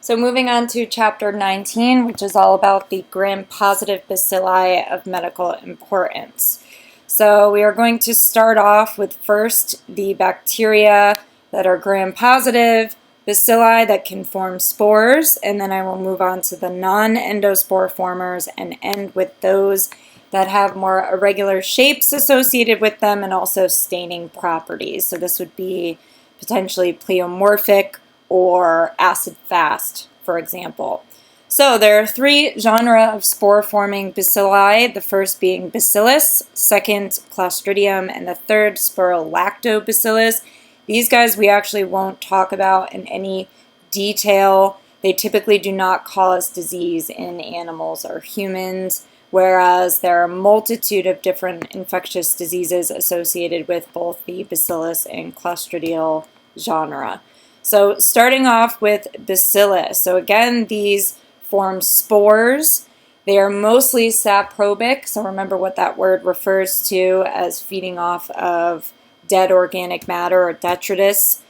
So moving on to chapter 19, which is all about the gram-positive bacilli of medical importance. So we are going to start off with first the bacteria that are gram-positive, bacilli that can form spores, and then I will move on to the non-endospore formers and end with those that have more irregular shapes associated with them and also staining properties. So this would be potentially pleomorphic or acid-fast, for example. So there are three genera of spore-forming bacilli, the first being Bacillus, second Clostridium, and the third Sporolactobacillus. These guys we actually won't talk about in any detail. They typically do not cause disease in animals or humans, whereas there are a multitude of different infectious diseases associated with both the Bacillus and Clostridial genera. So starting off with Bacillus. So again, these form spores. They are mostly saprobic, so remember what that word refers to as feeding off of dead organic matter or detritus.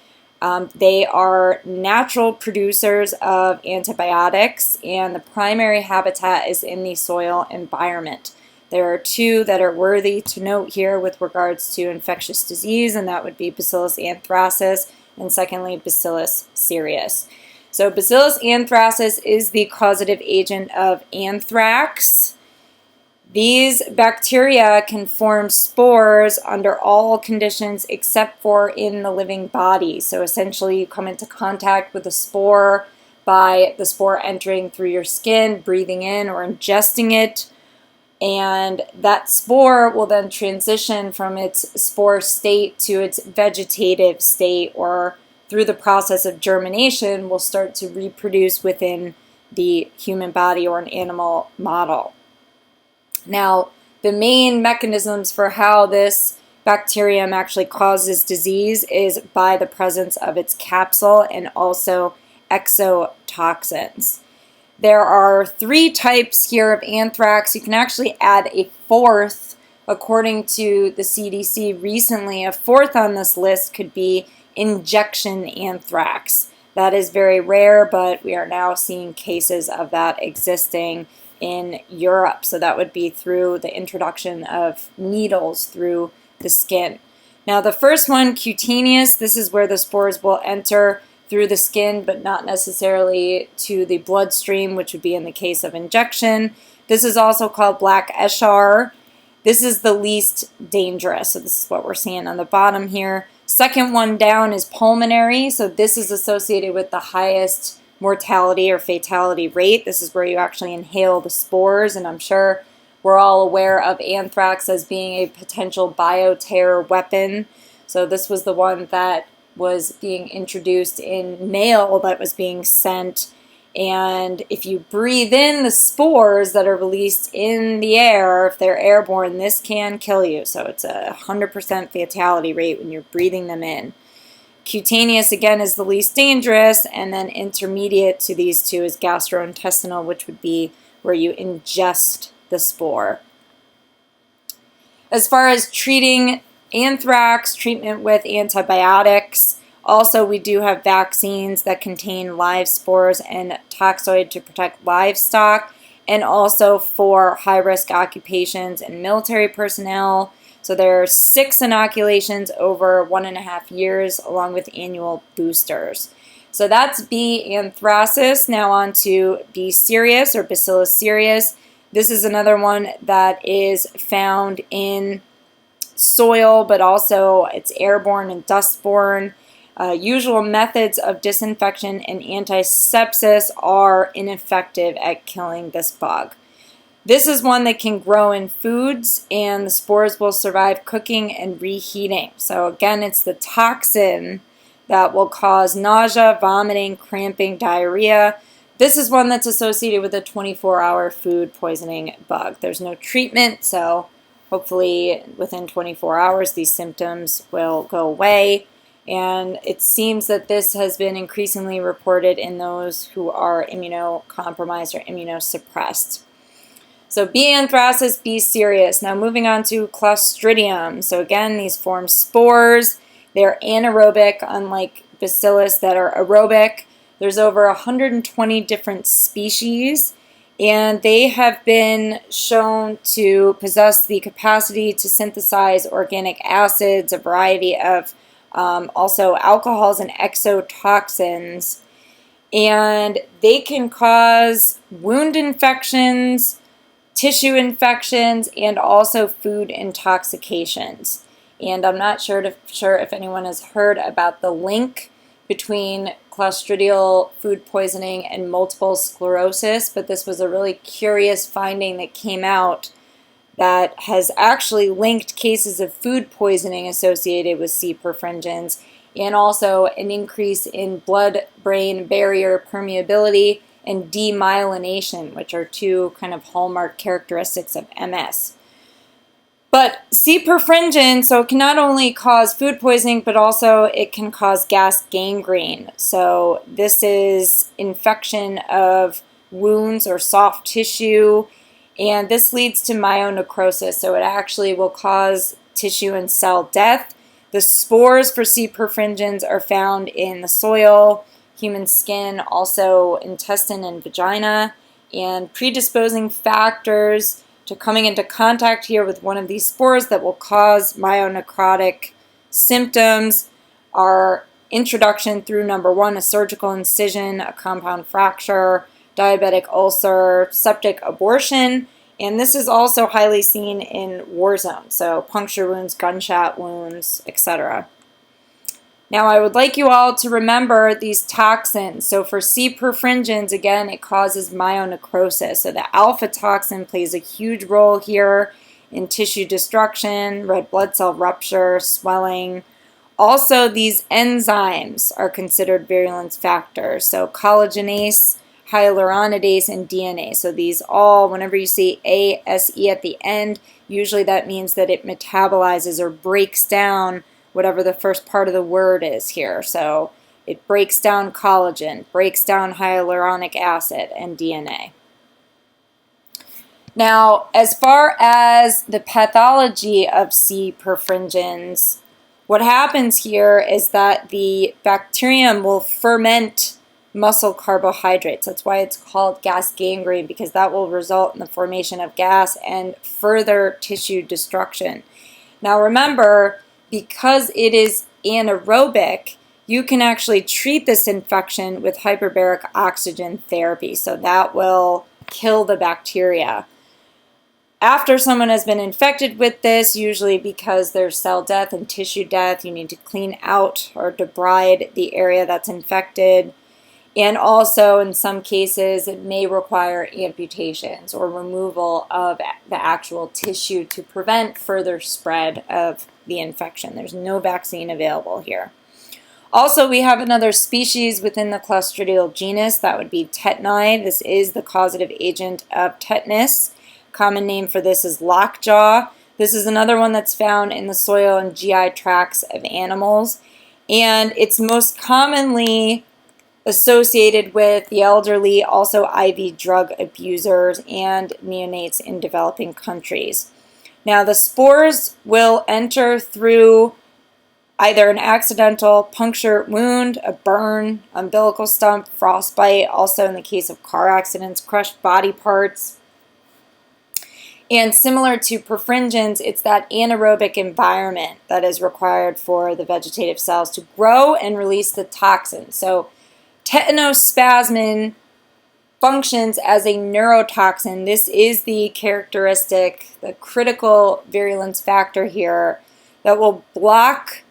They are natural producers of antibiotics, and the primary habitat is in the soil environment. There are two that are worthy to note here with regards to infectious disease, and that would be Bacillus anthracis and secondly Bacillus cereus. So Bacillus anthracis is the causative agent of anthrax. These bacteria can form spores under all conditions except for in the living body. So essentially you come into contact with a spore by the spore entering through your skin, breathing in or ingesting it, and that spore will then transition from its spore state to its vegetative state, or through the process of germination will start to reproduce within the human body or an animal model. Now, the main mechanisms for how this bacterium actually causes disease is by the presence of its capsule and also exotoxins. There are three types here of anthrax. You can actually add a fourth, according to the CDC recently. A fourth on this list could be injection anthrax. That is very rare, but we are now seeing cases of that existing in Europe. So that would be through the introduction of needles through the skin. Now the first one, cutaneous, this is where the spores will enter through the skin, but not necessarily to the bloodstream, which would be in the case of injection. This is also called Black Eshar. This is the least dangerous. So this is what we're seeing on the bottom here. Second one down is pulmonary. So this is associated with the highest mortality or fatality rate. This is where you actually inhale the spores, and I'm sure we're all aware of anthrax as being a potential bioterror weapon. So this was the one that was being introduced in mail that was being sent, and if you breathe in the spores that are released in the air, if they're airborne, this can kill you. So it's a 100% fatality rate when you're breathing them in. Cutaneous again is the least dangerous, and then intermediate to these two is gastrointestinal, which would be where you ingest the spore. As far as treating anthrax, treatment with antibiotics. Also, we do have vaccines that contain live spores and toxoid to protect livestock, and also for high-risk occupations and military personnel. So there are 6 inoculations over 1.5 years, along with annual boosters. So that's B. anthracis. Now on to B. cereus or Bacillus cereus. This is another one that is found in soil, but also it's airborne and dustborne. Usual methods of disinfection and antisepsis are ineffective at killing this bug. This is one that can grow in foods, and the spores will survive cooking and reheating. So again, it's the toxin that will cause nausea, vomiting, cramping, diarrhea. This is one that's associated with a 24-hour food poisoning bug. There's no treatment, so hopefully within 24 hours these symptoms will go away. And it seems that this has been increasingly reported in those who are immunocompromised or immunosuppressed. So B. anthracis, B. cereus. Now moving on to Clostridium. So again, these form spores. They're anaerobic, unlike Bacillus that are aerobic. There's over 120 different species, and they have been shown to possess the capacity to synthesize organic acids, a variety of also alcohols and exotoxins, and they can cause wound infections, tissue infections, and also food intoxications. And I'm not sure if anyone has heard about the link between Clostridial food poisoning and multiple sclerosis, but this was a really curious finding that came out that has actually linked cases of food poisoning associated with C. perfringens and also an increase in blood-brain barrier permeability and demyelination, which are two kind of hallmark characteristics of MS. But C. perfringens, so it can not only cause food poisoning, but also it can cause gas gangrene. So this is infection of wounds or soft tissue, and this leads to myonecrosis. So it actually will cause tissue and cell death. The spores for C. perfringens are found in the soil, human skin, also intestine and vagina, and predisposing factors to coming into contact here with one of these spores that will cause myonecrotic symptoms are introduction through number 1, a surgical incision, a compound fracture, diabetic ulcer, septic abortion, and this is also highly seen in war zones, so puncture wounds, gunshot wounds, etc. Now, I would like you all to remember these toxins. So for C. perfringens, again, it causes myonecrosis. So the alpha toxin plays a huge role here in tissue destruction, red blood cell rupture, swelling. Also, these enzymes are considered virulence factors. So collagenase, hyaluronidase, and DNA. So these all, whenever you see ASE at the end, usually that means that it metabolizes or breaks down whatever the first part of the word is here. So it breaks down collagen, breaks down hyaluronic acid, and DNA. Now, as far as the pathology of C. perfringens, what happens here is that the bacterium will ferment muscle carbohydrates. That's why it's called gas gangrene, because that will result in the formation of gas and further tissue destruction. Now remember, because it is anaerobic, you can actually treat this infection with hyperbaric oxygen therapy. So that will kill the bacteria. After someone has been infected with this, usually because there's cell death and tissue death, you need to clean out or debride the area that's infected. And also, in some cases, it may require amputations or removal of the actual tissue to prevent further spread of the infection. There's no vaccine available here. Also, we have another species within the Clostridial genus, that would be tetani. This is the causative agent of tetanus. Common name for this is lockjaw. This is another one that's found in the soil and GI tracts of animals, and it's most commonly associated with the elderly, also IV drug abusers, and neonates in developing countries. Now, the spores will enter through either an accidental puncture wound, a burn, umbilical stump, frostbite, also in the case of car accidents, crushed body parts. And similar to perfringens, it's that anaerobic environment that is required for the vegetative cells to grow and release the toxin. So tetanospasmin functions as a neurotoxin. This is the characteristic, the critical virulence factor here that will block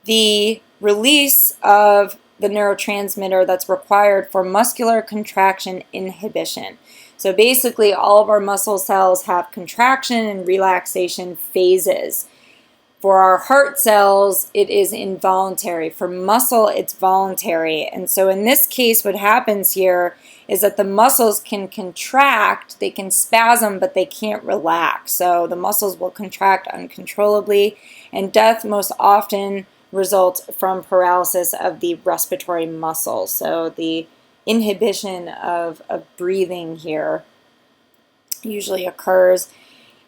the release of the neurotransmitter that's required for muscular contraction inhibition. So basically, all of our muscle cells have contraction and relaxation phases. For our heart cells, it is involuntary. For muscle, it's voluntary. And so in this case, what happens here is that the muscles can contract, they can spasm, but they can't relax. So the muscles will contract uncontrollably, and death most often results from paralysis of the respiratory muscles. So the inhibition of breathing here usually occurs.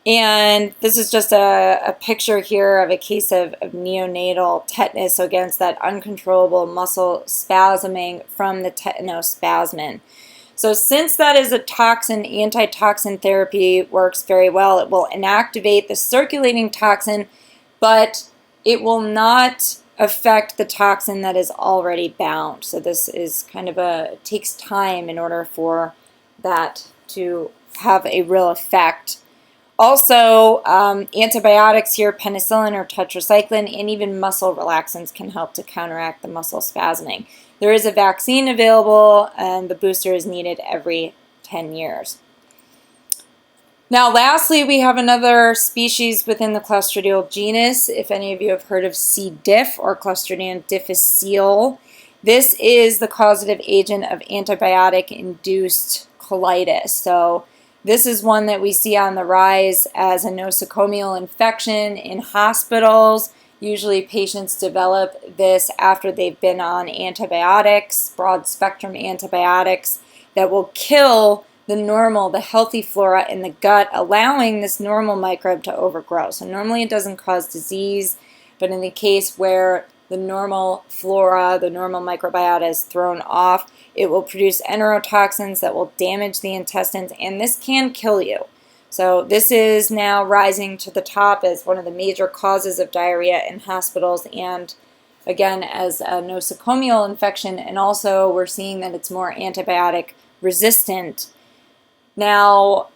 And this is just a picture here of a case of neonatal tetanus, so against that uncontrollable muscle spasming from the tetanospasmin. So since that is a toxin, antitoxin therapy works very well. It will inactivate the circulating toxin, but it will not affect the toxin that is already bound. So this is kind of it takes time in order for that to have a real effect. Also, antibiotics here, penicillin or tetracycline, and even muscle relaxants can help to counteract the muscle spasming. There is a vaccine available, and the booster is needed every 10 years. Now, lastly, we have another species within the Clostridial genus. If any of you have heard of C. diff or Clostridium difficile, this is the causative agent of antibiotic-induced colitis. So this is one that we see on the rise as a nosocomial infection in hospitals. Usually patients develop this after they've been on antibiotics, broad-spectrum antibiotics, that will kill the healthy flora in the gut, allowing this normal microbe to overgrow. So normally it doesn't cause disease, but in the case where the normal flora, the normal microbiota is thrown off, it will produce enterotoxins that will damage the intestines, and this can kill you. So this is now rising to the top as one of the major causes of diarrhea in hospitals, and again as a nosocomial infection, and also we're seeing that it's more antibiotic resistant. Now,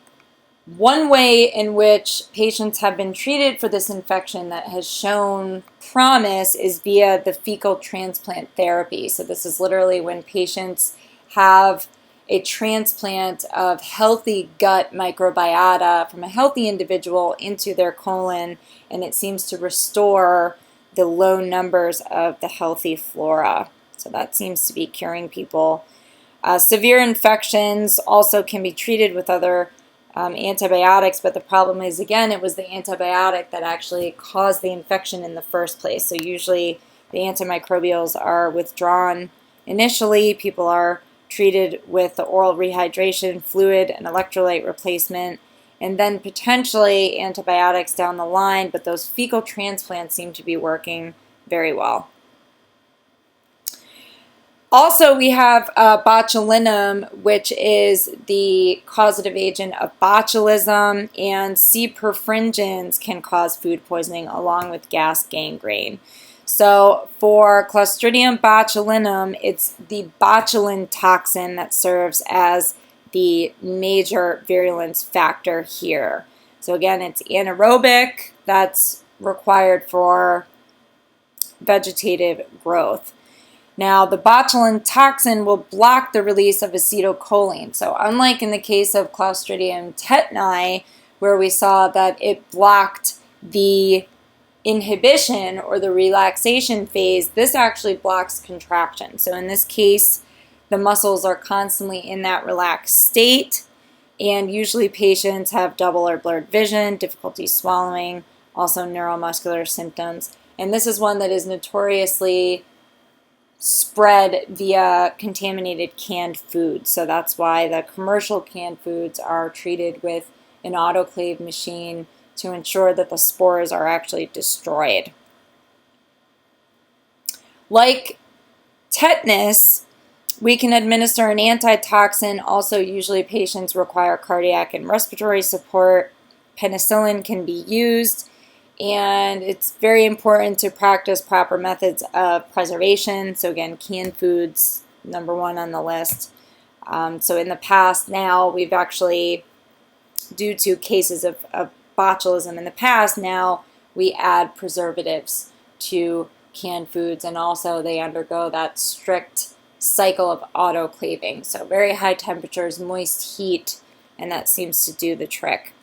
one way in which patients have been treated for this infection that has shown promise is via the fecal transplant therapy. So this is literally when patients have a transplant of healthy gut microbiota from a healthy individual into their colon, and it seems to restore the low numbers of the healthy flora. So that seems to be curing people. Severe infections also can be treated with other antibiotics, but the problem is, again, it was the antibiotic that actually caused the infection in the first place. So usually the antimicrobials are withdrawn initially. People are treated with the oral rehydration, fluid and electrolyte replacement, and then potentially antibiotics down the line, but those fecal transplants seem to be working very well. Also, we have botulinum, which is the causative agent of botulism, and C. perfringens can cause food poisoning along with gas gangrene. So for Clostridium botulinum, it's the botulin toxin that serves as the major virulence factor here. So again, it's anaerobic, that's required for vegetative growth. Now, the botulin toxin will block the release of acetylcholine. So unlike in the case of Clostridium tetani, where we saw that it blocked the inhibition or the relaxation phase, this actually blocks contraction. So in this case, the muscles are constantly in that relaxed state, and usually patients have double or blurred vision, difficulty swallowing, also neuromuscular symptoms. And this is one that is notoriously spread via contaminated canned food. So that's why the commercial canned foods are treated with an autoclave machine to ensure that the spores are actually destroyed. Like tetanus, we can administer an antitoxin. Also, usually patients require cardiac and respiratory support. Penicillin can be used, and it's very important to practice proper methods of preservation. So again, canned foods, number one on the list. So in the past now, we've actually, due to cases of botulism in the past, now we add preservatives to canned foods, and also they undergo that strict cycle of autoclaving. So very high temperatures, moist heat, and that seems to do the trick.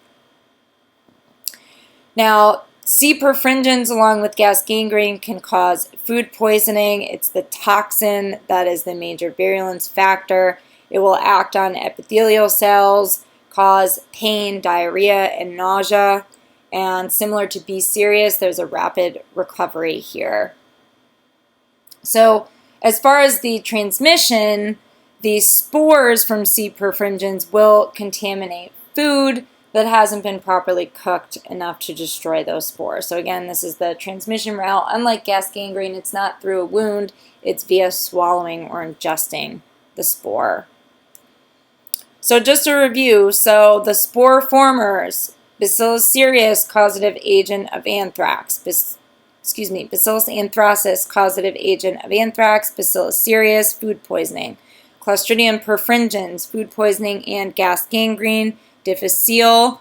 Now, C. perfringens along with gas gangrene can cause food poisoning. It's the toxin that is the major virulence factor. It will act on epithelial cells, cause pain, diarrhea, and nausea. And similar to B. cereus, there's a rapid recovery here. So as far as the transmission, the spores from C. perfringens will contaminate food. that hasn't been properly cooked enough to destroy those spores. So again, this is the transmission route. Unlike gas gangrene, it's not through a wound, it's via swallowing or ingesting the spore. So just a review, so the spore formers, Bacillus cereus, causative agent of anthrax, Bacillus anthracis, causative agent of anthrax, Bacillus cereus, food poisoning, Clostridium perfringens, food poisoning and gas gangrene, difficile,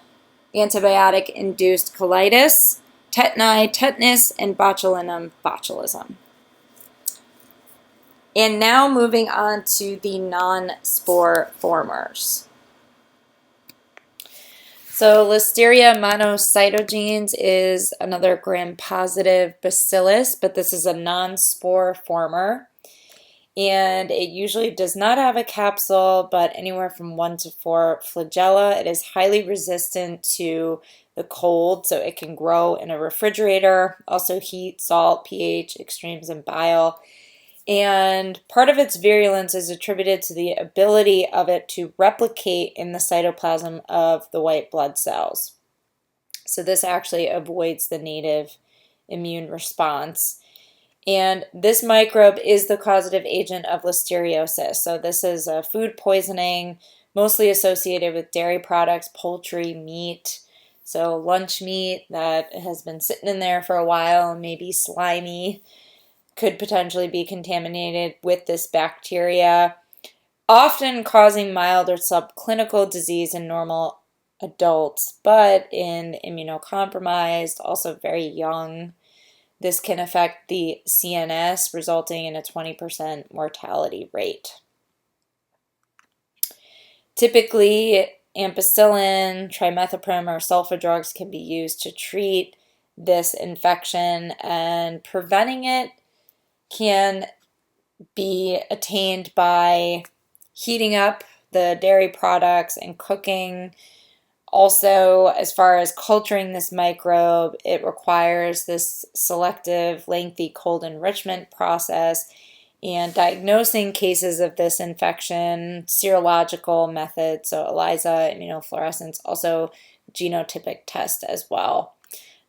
antibiotic-induced colitis, tetani, tetanus, and botulinum botulism. And now moving on to the non-spore formers. So Listeria monocytogenes is another gram-positive bacillus, but this is a non-spore former. And it usually does not have a capsule, but anywhere from 1 to 4 flagella. It is highly resistant to the cold, so it can grow in a refrigerator, also heat, salt, pH, extremes in bile. And part of its virulence is attributed to the ability of it to replicate in the cytoplasm of the white blood cells. So this actually avoids the native immune response. And this microbe is the causative agent of listeriosis. So this is a food poisoning, mostly associated with dairy products, poultry, meat. So lunch meat that has been sitting in there for a while and maybe slimy could potentially be contaminated with this bacteria, often causing mild or subclinical disease in normal adults, but in immunocompromised, also very young, this can affect the CNS, resulting in a 20% mortality rate. Typically, ampicillin, trimethoprim, or sulfa drugs can be used to treat this infection, and preventing it can be attained by heating up the dairy products and cooking. Also, as far as culturing this microbe, it requires this selective, lengthy cold enrichment process, and diagnosing cases of this infection, serological methods, so ELISA, immunofluorescence, also genotypic test as well.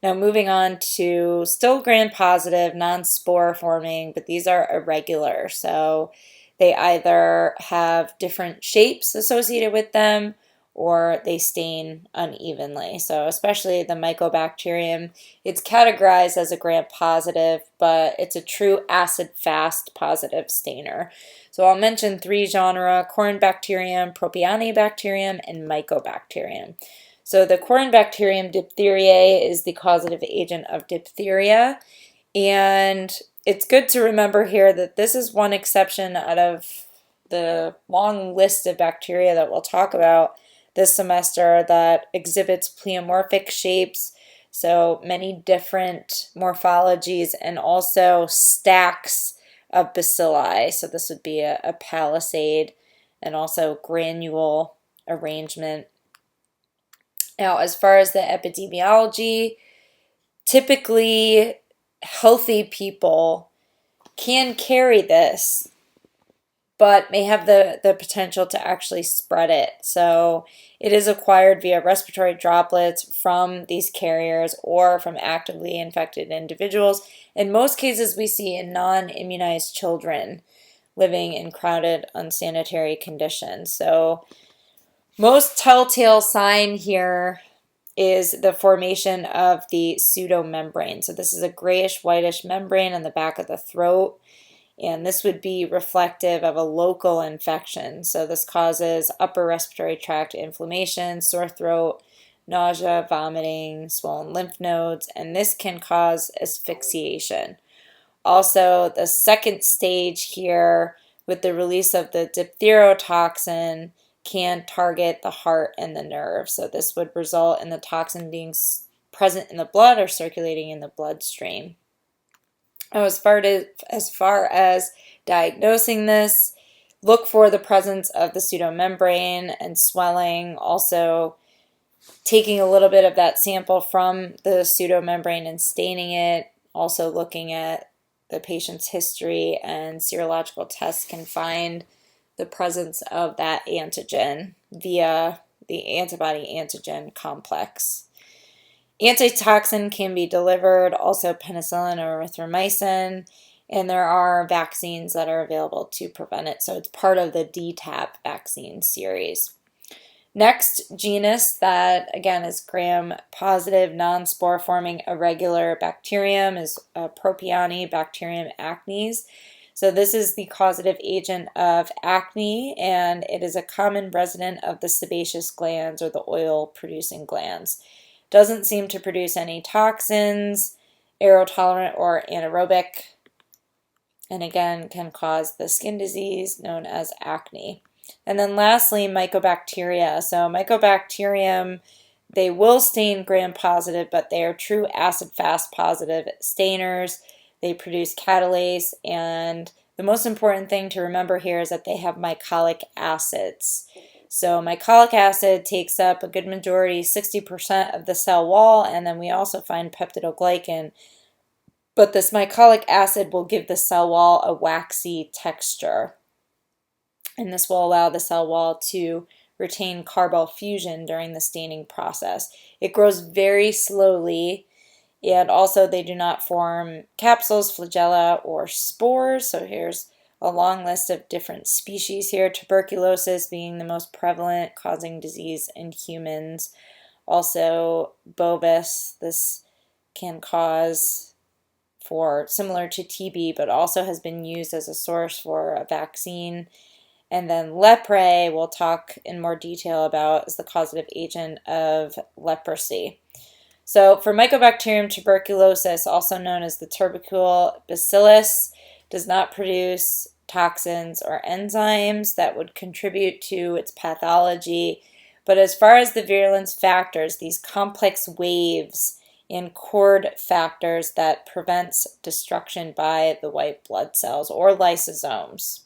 Now moving on to still gram-positive, non-spore forming, but these are irregular. So they either have different shapes associated with them or they stain unevenly. So especially the Mycobacterium, it's categorized as a gram-positive, but it's a true acid-fast positive stainer. So I'll mention 3 genera: Corynebacterium, Propionibacterium, and Mycobacterium. So the Corynebacterium diphtheriae is the causative agent of diphtheria, and it's good to remember here that this is one exception out of the long list of bacteria that we'll talk about this semester that exhibits pleomorphic shapes, so many different morphologies, and also stacks of bacilli. So this would be a palisade and also granule arrangement. Now, as far as the epidemiology, typically healthy people can carry this, but may have the potential to actually spread it. So it is acquired via respiratory droplets from these carriers or from actively infected individuals. In most cases, we see in non-immunized children living in crowded, unsanitary conditions. So most telltale sign here is the formation of the pseudomembrane. So this is a grayish-whitish membrane on the back of the throat, and this would be reflective of a local infection. So this causes upper respiratory tract inflammation, sore throat, nausea, vomiting, swollen lymph nodes, and this can cause asphyxiation. Also, the second stage here with the release of the diphtherotoxin can target the heart and the nerve. So this would result in the toxin being present in the blood or circulating in the bloodstream. Now, as far as diagnosing this, look for the presence of the pseudomembrane and swelling. Also, taking a little bit of that sample from the pseudomembrane and staining it. Also looking at the patient's history, and serological tests can find the presence of that antigen via the antibody-antigen complex. Antitoxin can be delivered, also penicillin or erythromycin, and there are vaccines that are available to prevent it. So it's part of the DTaP vaccine series. Next genus that, again, is gram-positive, non-spore-forming irregular bacterium is Propionibacterium acnes. So this is the causative agent of acne, and it is a common resident of the sebaceous glands or the oil-producing glands. Doesn't seem to produce any toxins, aerotolerant or anaerobic, and again can cause the skin disease known as acne. And then lastly, mycobacteria. So mycobacterium, they will stain gram-positive, but they are true acid-fast positive stainers. They produce catalase, and the most important thing to remember here is that they have mycolic acids. So mycolic acid takes up a good majority, 60% of the cell wall, and then we also find peptidoglycan. But this mycolic acid will give the cell wall a waxy texture. And this will allow the cell wall to retain carbonyl fusion during the staining process. It grows very slowly, and also they do not form capsules, flagella, or spores. So here's a long list of different species here, tuberculosis being the most prevalent, causing disease in humans. Also bovis, this can cause similar to TB, but also has been used as a source for a vaccine. And then leprae, we'll talk in more detail about, as the causative agent of leprosy. So for Mycobacterium tuberculosis, also known as the tubercle bacillus, does not produce toxins or enzymes that would contribute to its pathology. But as far as the virulence factors, these complex waves and cord factors that prevents destruction by the white blood cells or lysosomes.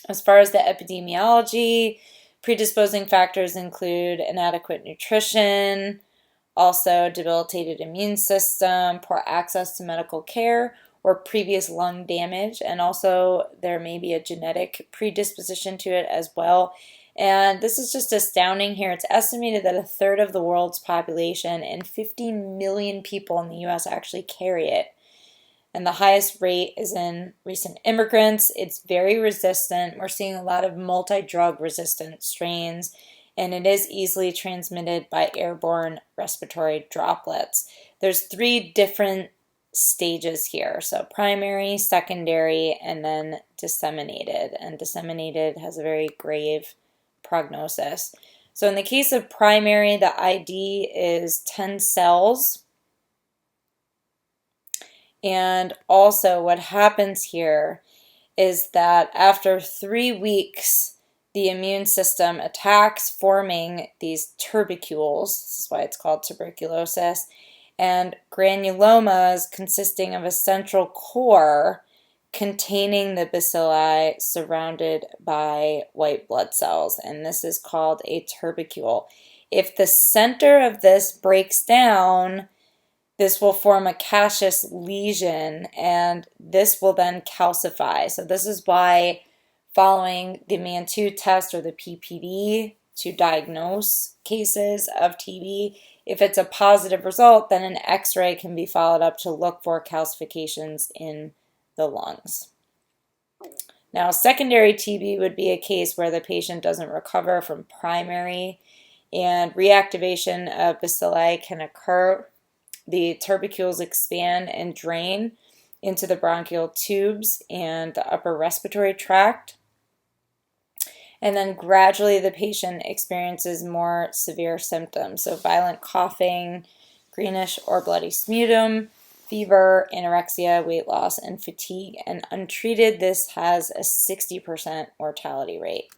As far as the epidemiology, predisposing factors include inadequate nutrition, also debilitated immune system, poor access to medical care, or previous lung damage, and also there may be a genetic predisposition to it as well. And this is just astounding here. It's estimated that a third of the world's population and 15 million people in the US actually carry it. And the highest rate is in recent immigrants. It's very resistant. We're seeing a lot of multi-drug resistant strains, and it is easily transmitted by airborne respiratory droplets. There's 3 different stages here. So primary, secondary, and then disseminated. And disseminated has a very grave prognosis. So in the case of primary, the ID is 10 cells. And also what happens here is that after 3 weeks, the immune system attacks, forming these tubercules. This is why it's called tuberculosis. And granulomas consisting of a central core containing the bacilli surrounded by white blood cells. And this is called a tubercle. If the center of this breaks down, this will form a caseous lesion, and this will then calcify. So this is why following the Mantoux test or the PPD to diagnose cases of TB, if it's a positive result, then an X-ray can be followed up to look for calcifications in the lungs. Now, secondary TB would be a case where the patient doesn't recover from primary, and reactivation of bacilli can occur. The tubercules expand and drain into the bronchial tubes and the upper respiratory tract. And then gradually the patient experiences more severe symptoms. So violent coughing, greenish or bloody sputum, fever, anorexia, weight loss, and fatigue. And untreated, this has a 60% mortality rate.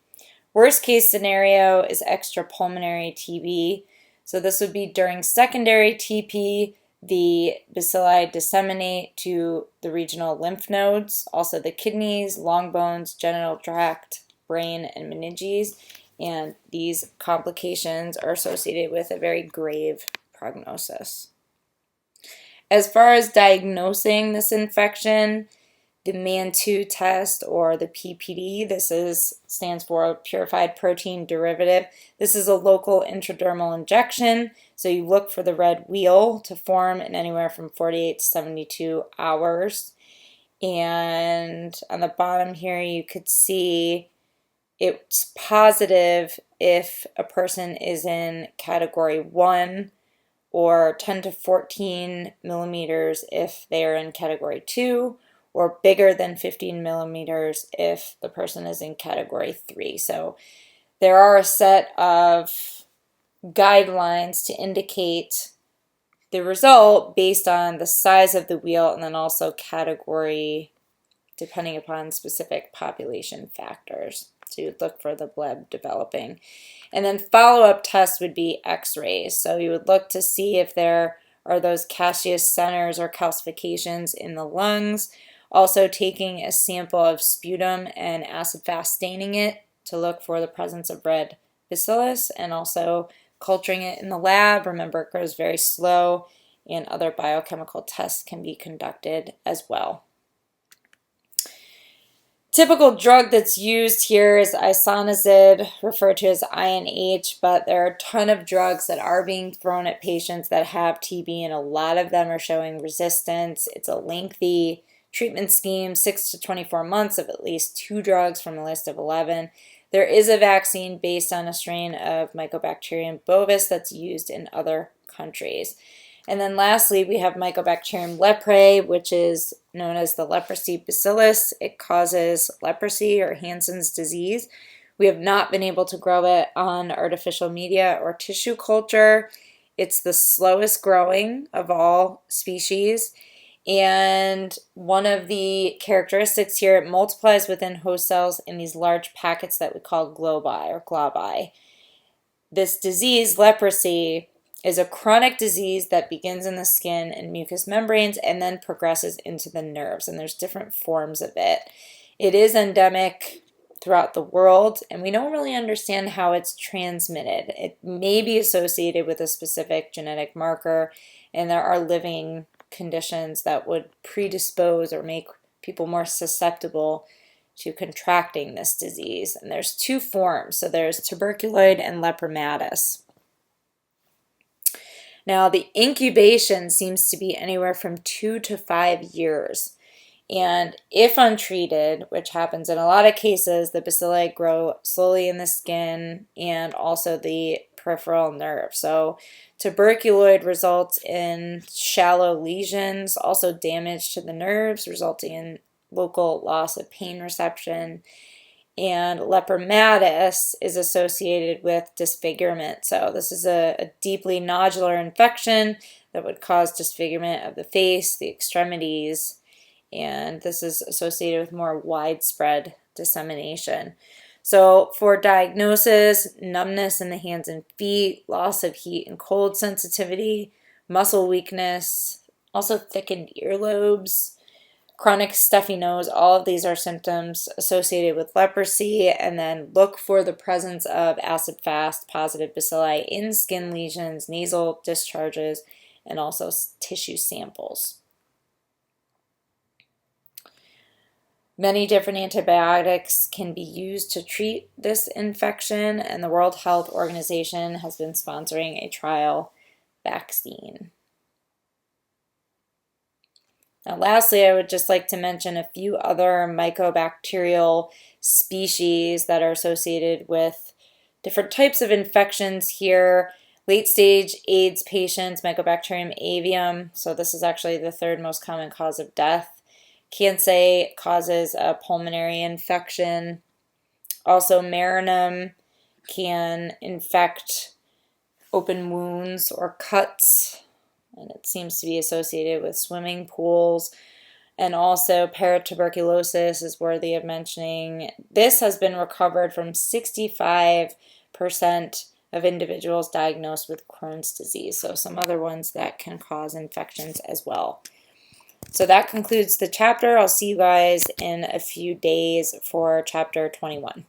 Worst case scenario is extrapulmonary TB. So this would be during secondary TB, the bacilli disseminate to the regional lymph nodes, also the kidneys, long bones, genital tract, brain, and meninges, and these complications are associated with a very grave prognosis. As far as diagnosing this infection, the MAN2 test, or the PPD. Stands for Purified Protein Derivative. This is a local intradermal injection, so you look for the red wheal to form in anywhere from 48 to 72 hours. And on the bottom here, you could see it's positive if a person is in category 1, or 10 to 14 millimeters if they are in category 2, or bigger than 15 millimeters if the person is in category 3. So there are a set of guidelines to indicate the result based on the size of the wheal, and then also category depending upon specific population factors. So you'd look for the bleb developing. And then follow-up tests would be x-rays. So you would look to see if there are those caseous centers or calcifications in the lungs. Also taking a sample of sputum and acid-fast staining it to look for the presence of red bacillus, and also culturing it in the lab. Remember, it grows very slow, and other biochemical tests can be conducted as well. Typical drug that's used here is isoniazid, referred to as INH, but there are a ton of drugs that are being thrown at patients that have TB, and a lot of them are showing resistance. It's a lengthy treatment scheme, 6 to 24 months of at least 2 drugs from a list of 11. There is a vaccine based on a strain of Mycobacterium bovis that's used in other countries. And then lastly, we have Mycobacterium leprae, which is known as the leprosy bacillus. It causes leprosy, or Hansen's disease. We have not been able to grow it on artificial media or tissue culture. It's the slowest growing of all species. And one of the characteristics here, it multiplies within host cells in these large packets that we call globi or globi. This disease, leprosy, is a chronic disease that begins in the skin and mucous membranes and then progresses into the nerves, and there's different forms of it. It is endemic throughout the world, and we don't really understand how it's transmitted. It may be associated with a specific genetic marker, and there are living conditions that would predispose or make people more susceptible to contracting this disease. And there's 2 forms, so there's tuberculoid and lepromatous. Now, the incubation seems to be anywhere from 2 to 5 years. And if untreated, which happens in a lot of cases, the bacilli grow slowly in the skin and also the peripheral nerve. So tuberculoid results in shallow lesions, also damage to the nerves, resulting in local loss of pain reception. And lepromatous is associated with disfigurement. So this is a deeply nodular infection that would cause disfigurement of the face, the extremities, and this is associated with more widespread dissemination. So for diagnosis, numbness in the hands and feet, loss of heat and cold sensitivity, muscle weakness, also thickened earlobes, chronic stuffy nose, all of these are symptoms associated with leprosy. And then look for the presence of acid-fast positive bacilli in skin lesions, nasal discharges, and also tissue samples. Many different antibiotics can be used to treat this infection, and the World Health Organization has been sponsoring a trial vaccine. Now, lastly, I would just like to mention a few other mycobacterial species that are associated with different types of infections here. Late-stage AIDS patients, Mycobacterium avium, so this is actually the 3rd most common cause of death. Kansai causes a pulmonary infection. Also, marinum can infect open wounds or cuts, and it seems to be associated with swimming pools. And also, paratuberculosis is worthy of mentioning. This has been recovered from 65% of individuals diagnosed with Crohn's disease. So some other ones that can cause infections as well. So that concludes the chapter. I'll see you guys in a few days for chapter 21.